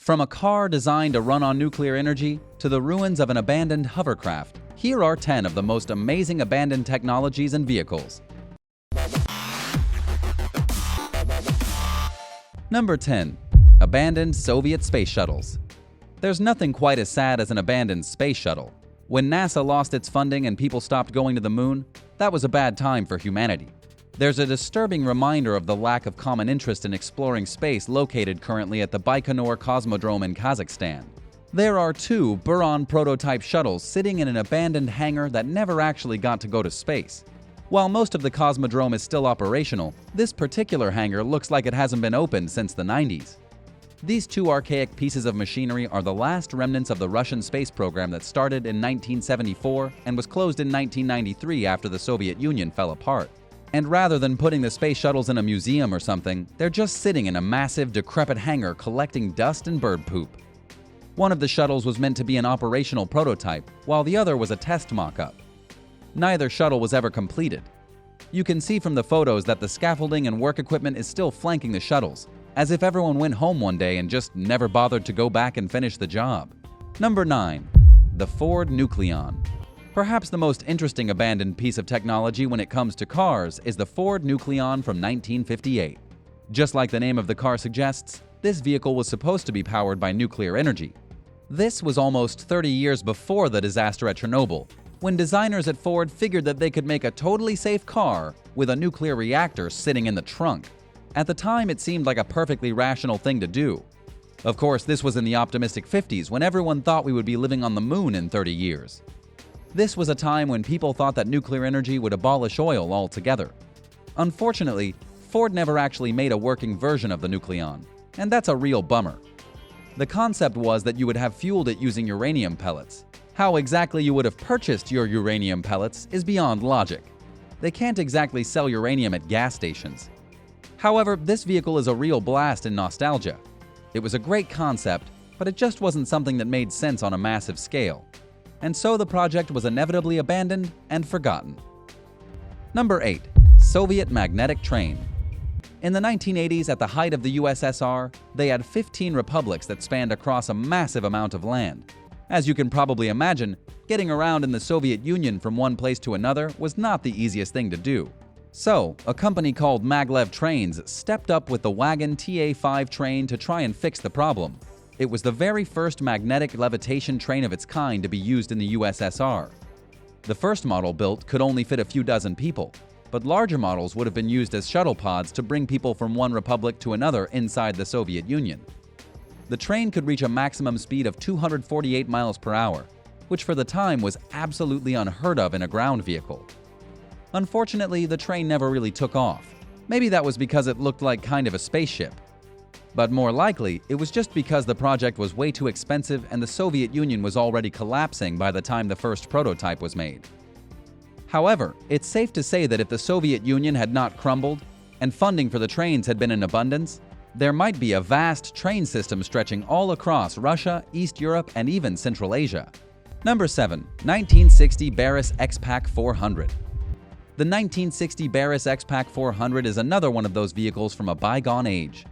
From a car designed to run on nuclear energy to the ruins of an abandoned hovercraft, here are 10 of the most amazing abandoned technologies and vehicles. Number 10. Abandoned Soviet space shuttles. There's nothing quite as sad as an abandoned space shuttle. When NASA lost its funding and people stopped going to the moon, that was a bad time for humanity. There's a disturbing reminder of the lack of common interest in exploring space located currently at the Baikonur Cosmodrome in Kazakhstan. There are 2 Buran prototype shuttles sitting in an abandoned hangar that never actually got to go to space. While most of the Cosmodrome is still operational, this particular hangar looks like it hasn't been opened since the 90s. These 2 archaic pieces of machinery are the last remnants of the Russian space program that started in 1974 and was closed in 1993 after the Soviet Union fell apart. And rather than putting the space shuttles in a museum or something, they're just sitting in a massive, decrepit hangar collecting dust and bird poop. One of the shuttles was meant to be an operational prototype, while the other was a test mock-up. Neither shuttle was ever completed. You can see from the photos that the scaffolding and work equipment is still flanking the shuttles, as if everyone went home one day and just never bothered to go back and finish the job. Number 9. The Ford Nucleon. Perhaps the most interesting abandoned piece of technology when it comes to cars is the Ford Nucleon from 1958. Just like the name of the car suggests, this vehicle was supposed to be powered by nuclear energy. This was almost 30 years before the disaster at Chernobyl, when designers at Ford figured that they could make a totally safe car with a nuclear reactor sitting in the trunk. At the time, it seemed like a perfectly rational thing to do. Of course, this was in the optimistic 50s when everyone thought we would be living on the moon in 30 years. This was a time when people thought that nuclear energy would abolish oil altogether. Unfortunately, Ford never actually made a working version of the Nucleon, and that's a real bummer. The concept was that you would have fueled it using uranium pellets. How exactly you would have purchased your uranium pellets is beyond logic. They can't exactly sell uranium at gas stations. However, this vehicle is a real blast in nostalgia. It was a great concept, but it just wasn't something that made sense on a massive scale. And so the project was inevitably abandoned and forgotten. Number 8. Soviet Magnetic Train. In the 1980s, at the height of the USSR, they had 15 republics that spanned across a massive amount of land. As you can probably imagine, getting around in the Soviet Union from one place to another was not the easiest thing to do. So, a company called Maglev Trains stepped up with the Wagon TA-5 train to try and fix the problem. It was the very first magnetic levitation train of its kind to be used in the USSR. The first model built could only fit a few dozen people, but larger models would have been used as shuttle pods to bring people from one republic to another inside the Soviet Union. The train could reach a maximum speed of 248 miles per hour, which for the time was absolutely unheard of in a ground vehicle. Unfortunately, the train never really took off. Maybe that was because it looked like kind of a spaceship. But more likely, it was just because the project was way too expensive and the Soviet Union was already collapsing by the time the first prototype was made. However, it's safe to say that if the Soviet Union had not crumbled and funding for the trains had been in abundance, there might be a vast train system stretching all across Russia, East Europe, and even Central Asia. Number 7. 1960 Bearish XPAC 400. The 1960 Bearish XPAC 400 is another one of those vehicles from a bygone age.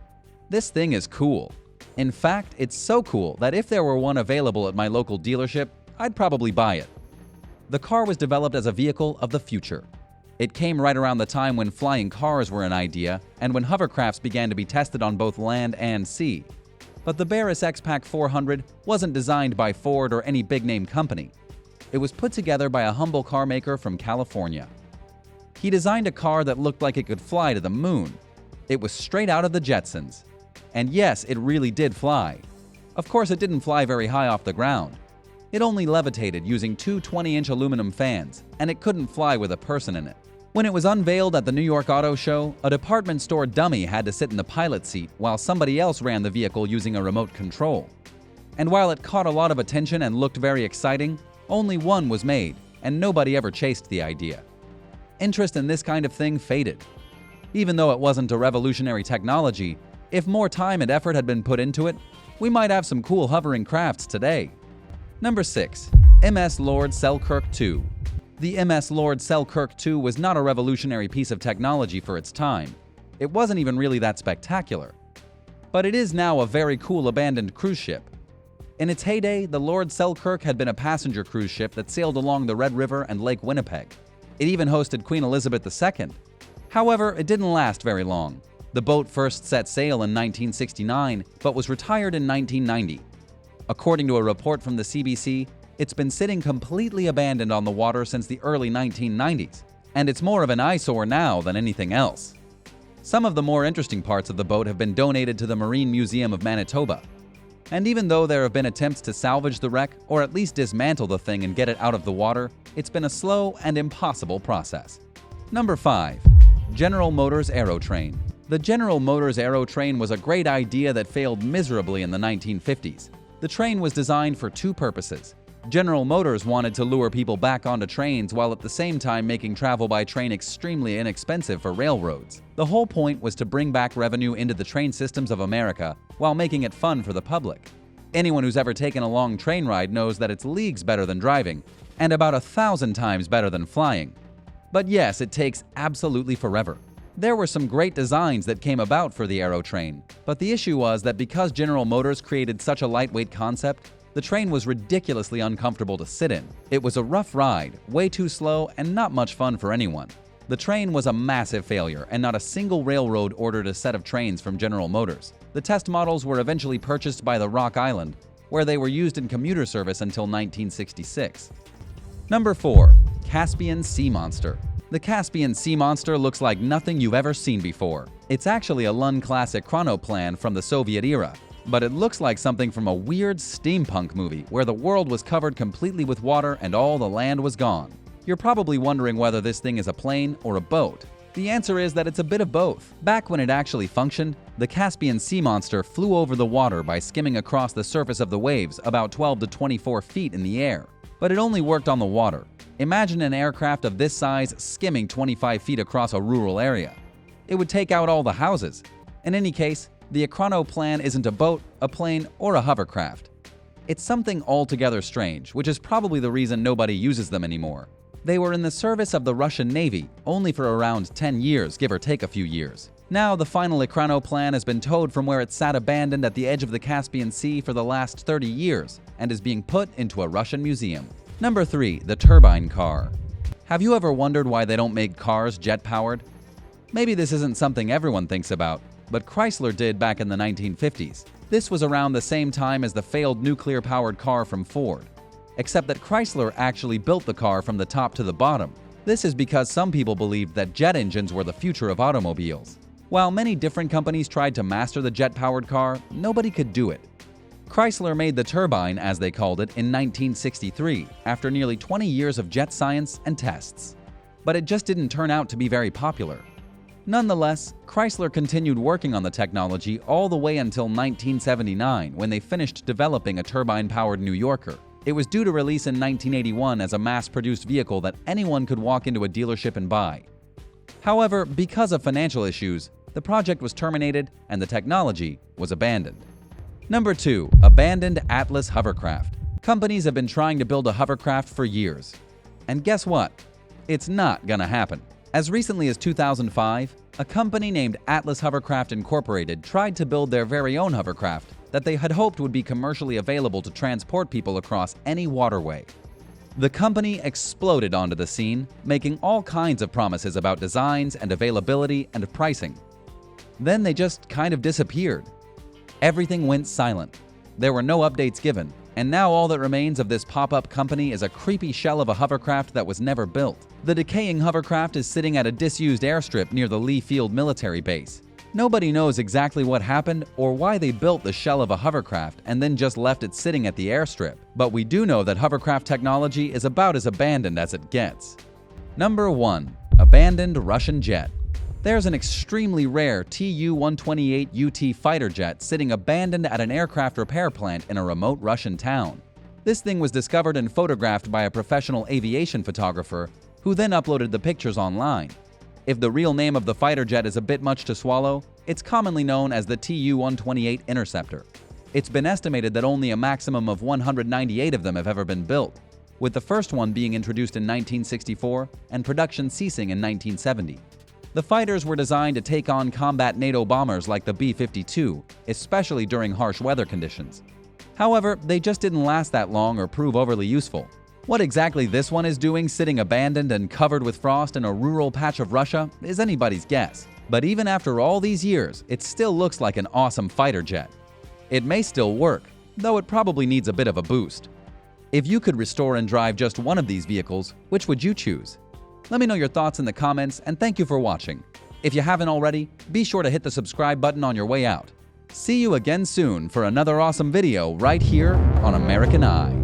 This thing is cool. In fact, it's so cool that if there were one available at my local dealership, I'd probably buy it. The car was developed as a vehicle of the future. It came right around the time when flying cars were an idea and when hovercrafts began to be tested on both land and sea. But the Bearish XPAC 400 wasn't designed by Ford or any big-name company. It was put together by a humble car maker from California. He designed a car that looked like it could fly to the moon. It was straight out of the Jetsons. And yes, it really did fly. Of course, it didn't fly very high off the ground. It only levitated using 2 20-inch aluminum fans, and it couldn't fly with a person in it. When it was unveiled at the New York Auto Show, a department store dummy had to sit in the pilot seat while somebody else ran the vehicle using a remote control. And while it caught a lot of attention and looked very exciting, only one was made, and nobody ever chased the idea. Interest in this kind of thing faded. Even though it wasn't a revolutionary technology, if more time and effort had been put into it, we might have some cool hovering crafts today. Number 6. MS Lord Selkirk II. The MS Lord Selkirk II was not a revolutionary piece of technology for its time. It wasn't even really that spectacular. but it is now a very cool abandoned cruise ship. In its heyday, the Lord Selkirk had been a passenger cruise ship that sailed along the Red River and Lake Winnipeg. It even hosted Queen Elizabeth II. However, it didn't last very long. The boat first set sail in 1969, but was retired in 1990. According to a report from the CBC, it's been sitting completely abandoned on the water since the early 1990s, and it's more of an eyesore now than anything else. Some of the more interesting parts of the boat have been donated to the Marine Museum of Manitoba. And even though there have been attempts to salvage the wreck or at least dismantle the thing and get it out of the water, it's been a slow and impossible process. Number 5. General Motors Aerotrain. The General Motors Aerotrain was a great idea that failed miserably in the 1950s. The train was designed for two purposes. General Motors wanted to lure people back onto trains while at the same time making travel by train extremely inexpensive for railroads. The whole point was to bring back revenue into the train systems of America while making it fun for the public. Anyone who's ever taken a long train ride knows that it's leagues better than driving, and about 1,000 times better than flying. But yes, it takes absolutely forever. There were some great designs that came about for the Aerotrain, but the issue was that because General Motors created such a lightweight concept, the train was ridiculously uncomfortable to sit in. It was a rough ride, way too slow, and not much fun for anyone. The train was a massive failure, and not a single railroad ordered a set of trains from General Motors. The test models were eventually purchased by the Rock Island, where they were used in commuter service until 1966. Number 4. Caspian Sea Monster. The Caspian Sea Monster looks like nothing you've ever seen before. It's actually a Lund classic chronoplan from the Soviet era, but it looks like something from a weird steampunk movie where the world was covered completely with water and all the land was gone. You're probably wondering whether this thing is a plane or a boat. The answer is that it's a bit of both. Back when it actually functioned, the Caspian Sea Monster flew over the water by skimming across the surface of the waves about 12 to 24 feet in the air. But it only worked on the water. Imagine an aircraft of this size skimming 25 feet across a rural area. It would take out all the houses. In any case, the chronoplan isn't a boat, a plane, or a hovercraft. It's something altogether strange, which is probably the reason nobody uses them anymore. They were in the service of the Russian Navy, only for around 10 years, give or take a few years. Now, the final chronoplan has been towed from where it sat abandoned at the edge of the Caspian Sea for the last 30 years and is being put into a Russian museum. Number 3. The Turbine Car. Have you ever wondered why they don't make cars jet-powered? Maybe this isn't something everyone thinks about, but Chrysler did back in the 1950s. This was around the same time as the failed nuclear-powered car from Ford, except that Chrysler actually built the car from the top to the bottom. This is because some people believed that jet engines were the future of automobiles. While many different companies tried to master the jet-powered car, nobody could do it. Chrysler made the turbine, as they called it, in 1963, after nearly 20 years of jet science and tests. But it just didn't turn out to be very popular. Nonetheless, Chrysler continued working on the technology all the way until 1979, when they finished developing a turbine-powered New Yorker. It was due to release in 1981 as a mass-produced vehicle that anyone could walk into a dealership and buy. However, because of financial issues, the project was terminated and the technology was abandoned. Number 2. Abandoned Atlas Hovercraft. Companies have been trying to build a hovercraft for years. And guess what? It's not gonna happen. As recently as 2005, a company named Atlas Hovercraft Incorporated tried to build their very own hovercraft that they had hoped would be commercially available to transport people across any waterway. The company exploded onto the scene, making all kinds of promises about designs and availability and pricing. Then they just kind of disappeared. Everything went silent. There were no updates given, and now all that remains of this pop-up company is a creepy shell of a hovercraft that was never built. The decaying hovercraft is sitting at a disused airstrip near the Lee Field military base. Nobody knows exactly what happened or why they built the shell of a hovercraft and then just left it sitting at the airstrip, but we do know that hovercraft technology is about as abandoned as it gets. Number 1. Abandoned Russian Jet. There's an extremely rare Tu-128 UT fighter jet sitting abandoned at an aircraft repair plant in a remote Russian town. This thing was discovered and photographed by a professional aviation photographer who then uploaded the pictures online. If the real name of the fighter jet is a bit much to swallow, it's commonly known as the Tu-128 Interceptor. It's been estimated that only a maximum of 198 of them have ever been built, with the first one being introduced in 1964 and production ceasing in 1970. The fighters were designed to take on combat NATO bombers like the B-52, especially during harsh weather conditions. However, they just didn't last that long or prove overly useful. What exactly this one is doing sitting abandoned and covered with frost in a rural patch of Russia is anybody's guess. But even after all these years, it still looks like an awesome fighter jet. It may still work, though it probably needs a bit of a boost. If you could restore and drive just one of these vehicles, which would you choose? Let me know your thoughts in the comments, and thank you for watching. If you haven't already, be sure to hit the subscribe button on your way out. See you again soon for another awesome video right here on American Eye.